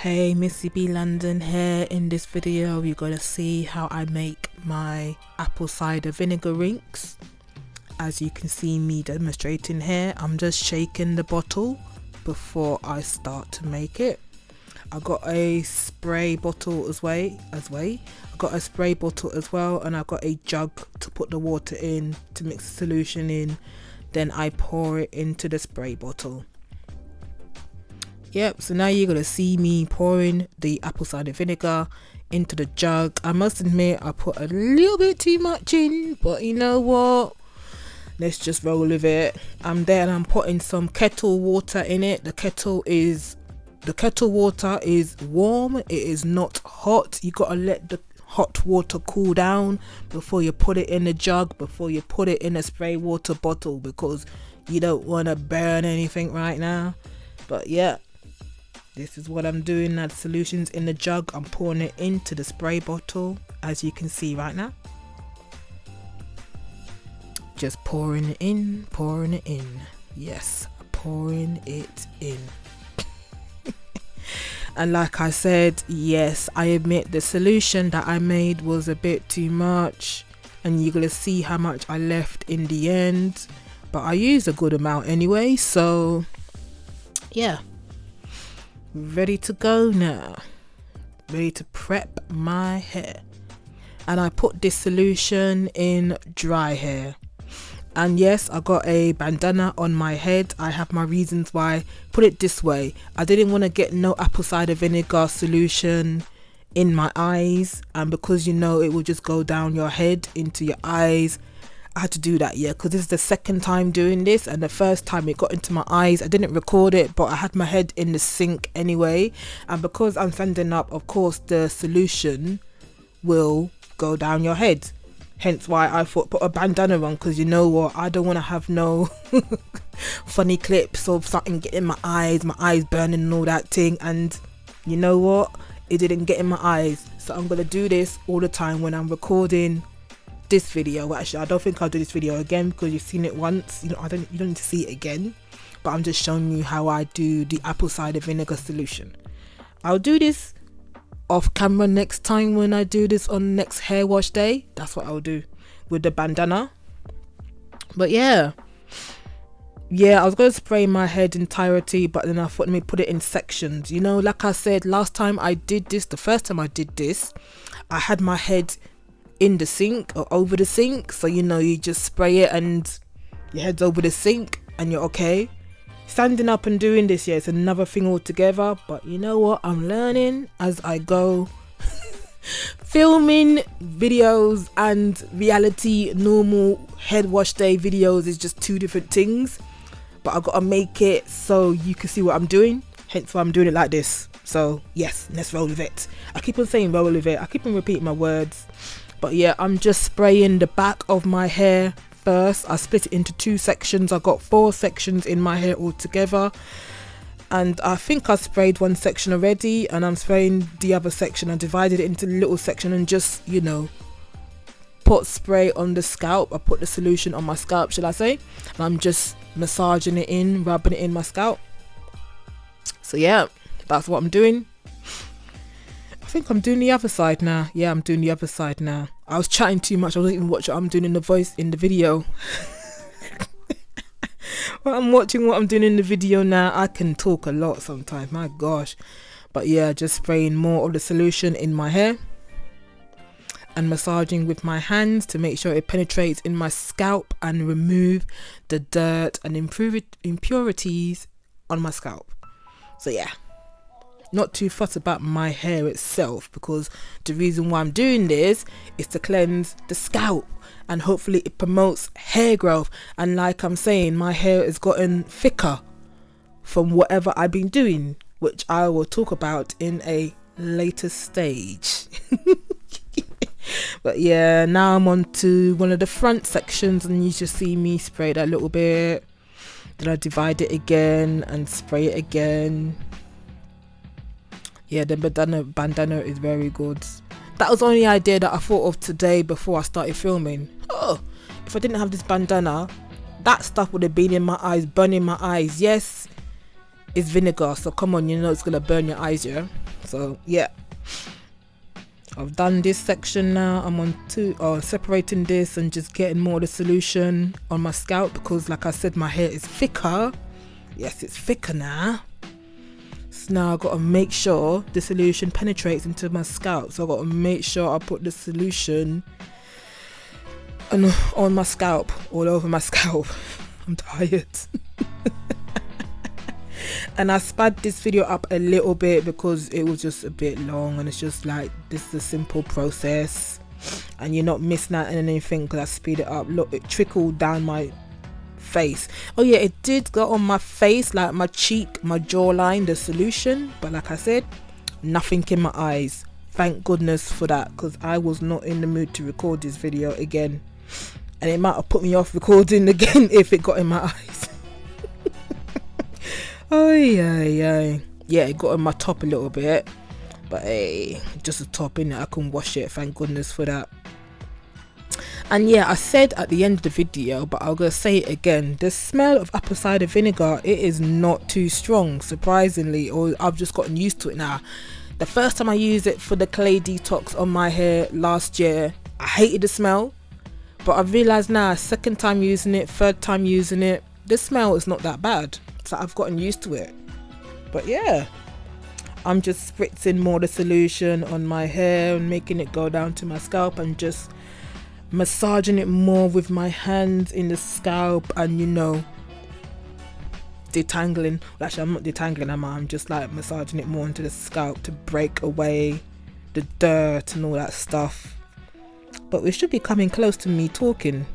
Hey, Missybeelondon here. In this video you're gonna see how I make my apple cider vinegar rinks. As you can see me demonstrating here, I'm just shaking the bottle before I start to make it. I got a spray bottle I got a spray bottle as well, and I got a jug to put the water in to mix the solution in. Then I pour it into the spray bottle. Yep, so now you're gonna see me pouring the apple cider vinegar into the jug. I must admit I put a little bit too much in, but you know what, let's just roll with it. I'm there and I'm putting some kettle water in it. The kettle water is warm, it is not hot. You gotta let the hot water cool down before you put it in the jug, before you put it in a spray water bottle, because you don't want to burn anything right now. But yeah, this is what I'm doing now. The solution's in the jug, I'm pouring it into the spray bottle, as you can see right now. Just pouring it in, yes, pouring it in. And like I said, yes, I admit the solution that I made was a bit too much, and you're gonna see how much I left in the end, but I used a good amount anyway. So yeah, ready to go now, ready to prep my hair. And I put this solution in dry hair. And yes, I got a bandana on my head. I have my reasons why. Put it this way, I didn't want to get no apple cider vinegar solution in my eyes, and because you know it will just go down your head into your eyes, I had to do that, yeah, because this is the second time doing this, and the first time it got into my eyes. I didn't record it, but I had my head in the sink anyway, and because I'm standing up, of course the solution will go down your head. Hence why I thought put a bandana on, because you know what, I don't want to have no funny clips of something getting in my eyes burning and all that thing. And you know what, it didn't get in my eyes. So I'm gonna do this all the time when I'm recording this video. Well, actually I don't think I'll do this video again, because you've seen it once, you don't need to see it again. But I'm just showing you how I do the apple cider vinegar solution. I'll do this off camera next time when I do this on next hair wash day. That's what I'll do with the bandana. But yeah, I was going to spray my head entirety, but then I thought, let me put it in sections. You know, like I said last time I did this, the first time I did this, I had my head in the sink or over the sink, so you know, you just spray it and your head's over the sink and you're okay. Standing up and doing this, yeah, it's another thing altogether. But you know what, I'm learning as I go. Filming videos and reality normal head wash day videos is just two different things, but I gotta make it so you can see what I'm doing, hence why I'm doing it like this. So yes, let's roll with it. I keep on saying roll with it, I keep on repeating my words. But yeah, I'm just spraying the back of my hair first. I split it into two sections. I got 4 sections in my hair altogether, and I think I sprayed one section already, and I'm spraying the other section. I divided it into little section and just, you know, put spray on the scalp. I put the solution on my scalp, should I say, and I'm just massaging it in, rubbing it in my scalp. So yeah, that's what I'm doing. I think I'm doing the other side now. Yeah, I'm doing the other side now. I was chatting too much, I wasn't even watching what I'm doing in the video. Well, I'm watching what I'm doing in the video now. I can talk a lot sometimes, my gosh. But yeah, just spraying more of the solution in my hair and massaging with my hands to make sure it penetrates in my scalp and remove the dirt and impurities on my scalp. So yeah, not too fussed about my hair itself, because the reason why I'm doing this is to cleanse the scalp, and hopefully it promotes hair growth. And like I'm saying, my hair has gotten thicker from whatever I've been doing, which I will talk about in a later stage. But yeah, now I'm on to one of the front sections, and you just see me spray that a little bit, then I divide it again and spray it again. Yeah, the bandana is very good. That was the only idea that I thought of today before I started filming. Oh, if I didn't have this bandana, that stuff would have been in my eyes, burning my eyes. Yes, it's vinegar, so come on, you know it's gonna burn your eyes, yeah. So yeah, I've done this section now. I'm on separating this and just getting more of the solution on my scalp, because like I said, my hair is thicker. Yes, it's thicker now. So now I've got to make sure the solution penetrates into my scalp. So I've got to make sure I put the solution on my scalp, all over my scalp. I'm tired. And I sped this video up a little bit because it was just a bit long, and it's just like, this is a simple process and you're not missing out on anything because I speed it up. Look, it trickled down my face. Oh yeah, it did go on my face, like my cheek, my jawline, the solution, but like I said, nothing in my eyes. Thank goodness for that, because I was not in the mood to record this video again, and it might have put me off recording again if it got in my eyes. Oh yeah, it got on my top a little bit, but hey, just a top, innit? I can wash it, thank goodness for that. And yeah, I said at the end of the video, but I'm gonna say it again, the smell of apple cider vinegar, it is not too strong, surprisingly, or I've just gotten used to it now. The first time I used it for the clay detox on my hair last year, I hated the smell, but I've realised now, second time using it, third time using it, the smell is not that bad. So I've gotten used to it. But yeah, I'm just spritzing more the solution on my hair and making it go down to my scalp, and just massaging it more with my hands in the scalp, and you know, detangling. Well, actually, I'm not detangling, I'm just like massaging it more into the scalp to break away the dirt and all that stuff. But we should be coming close to me talking.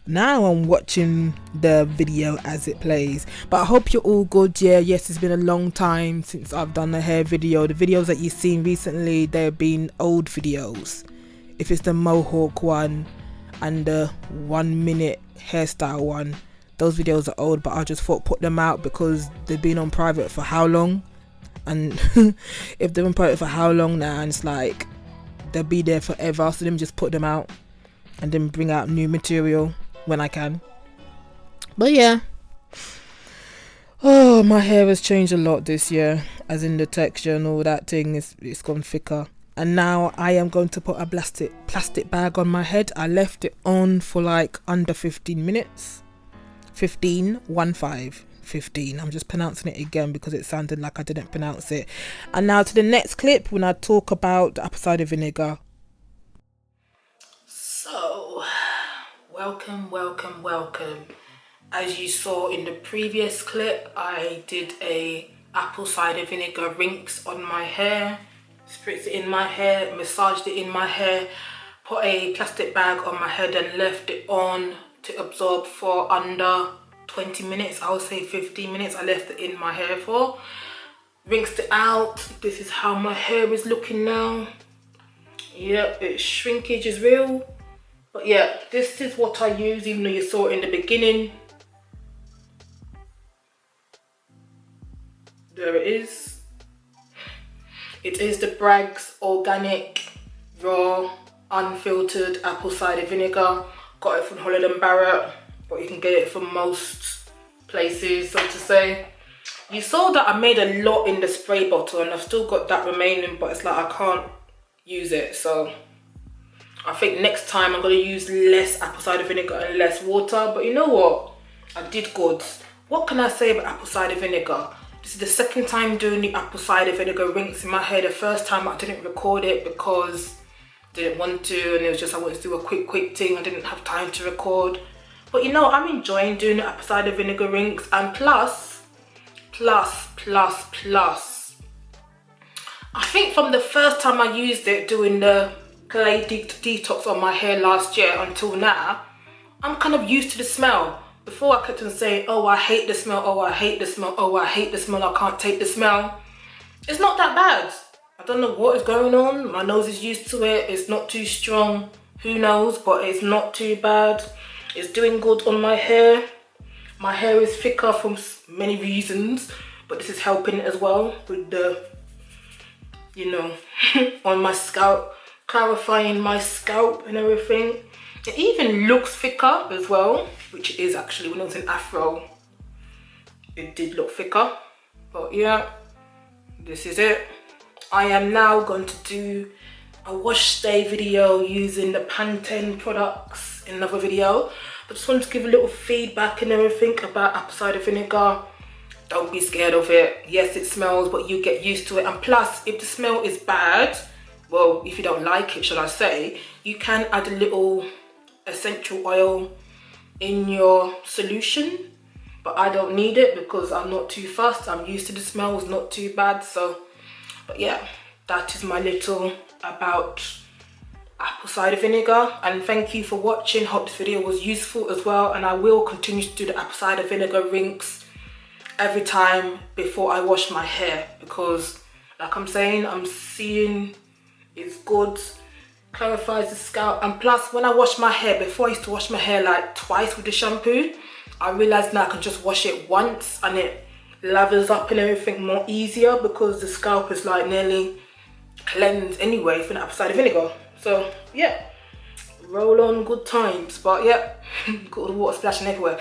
Now I'm watching the video as it plays, but I hope you're all good. Yes, it's been a long time since I've done a hair video. The videos that you've seen recently, they've been old videos. If it's the mohawk one and the 1 minute hairstyle one, those videos are old, but I just thought put them out because they've been on private for how long, and if they're on private for how long now, and it's like they'll be there forever, so let me just put them out and then bring out new material when I can. But yeah, oh, my hair has changed a lot this year, as in the texture and all that thing, it's gone thicker. And now I am going to put a plastic bag on my head. I left it on for like under 15 minutes. 15. I'm just pronouncing it again because it sounded like I didn't pronounce it. And now to the next clip when I talk about the apple cider vinegar. So, welcome. As you saw in the previous clip, I did a apple cider vinegar rinse on my hair, spritzed it in my hair, massaged it in my hair, put a plastic bag on my head and left it on to absorb for under 20 minutes. I would say 15 minutes I left it in my hair for. Rinsed it out. This is how my hair is looking now. Yep, its shrinkage is real. But yeah, this is what I use, even though you saw it in the beginning. There it is. It is the Bragg's Organic Raw Unfiltered Apple Cider Vinegar. Got it from Holland & Barrett, but you can get it from most places, so to say. You saw that I made a lot in the spray bottle, and I've still got that remaining, but it's like I can't use it, so I think next time I'm going to use less apple cider vinegar and less water. But you know what? I did good. What can I say about apple cider vinegar? This is the second time doing the apple cider vinegar rinse in my hair. The first time I didn't record it because I didn't want to, and it was just I wanted to do a quick thing. I didn't have time to record. But you know, I'm enjoying doing the apple cider vinegar rinse, and plus, I think from the first time I used it doing the clay detox on my hair last year until now, I'm kind of used to the smell. Before I kept on saying, oh, I hate the smell, oh, I hate the smell, oh, I hate the smell, I can't take the smell. It's not that bad. I don't know what is going on. My nose is used to it. It's not too strong. Who knows? But it's not too bad. It's doing good on my hair. My hair is thicker for many reasons, but this is helping as well with the, you know, on my scalp, clarifying my scalp and everything. It even looks thicker as well, which it is actually. When it was in afro, it did look thicker. But yeah, this is it. I am now going to do a wash day video using the Pantene products in another video. I just wanted to give a little feedback and everything about apple cider vinegar. Don't be scared of it. Yes, it smells, but you get used to it. And plus, if the smell is bad, well, if you don't like it, shall I say, you can add a little essential oil in your solution. But I don't need it because I'm not too fussed. I'm used to the smell, it's not too bad. So, but yeah, that is my little about apple cider vinegar. And thank you for watching. Hope this video was useful as well. And I will continue to do the apple cider vinegar rinse every time before I wash my hair, because like I'm saying, I'm seeing it's good, clarifies the scalp. And plus, when I wash my hair, before I used to wash my hair like twice with the shampoo, I realized now I can just wash it once and it lathers up and everything more easier, because the scalp is like nearly cleansed anyway from the apple cider vinegar. So yeah, roll on, good times. But yeah, got all the water splashing everywhere.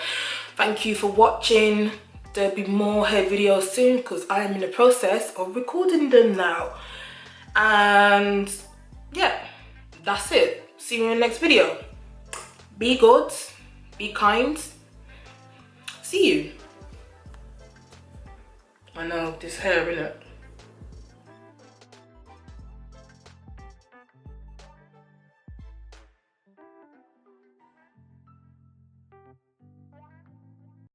Thank you for watching. There'll be more hair videos soon because I am in the process of recording them now. And yeah, that's it. See you in the next video. Be good, be kind. See you. I know, this hair, innit?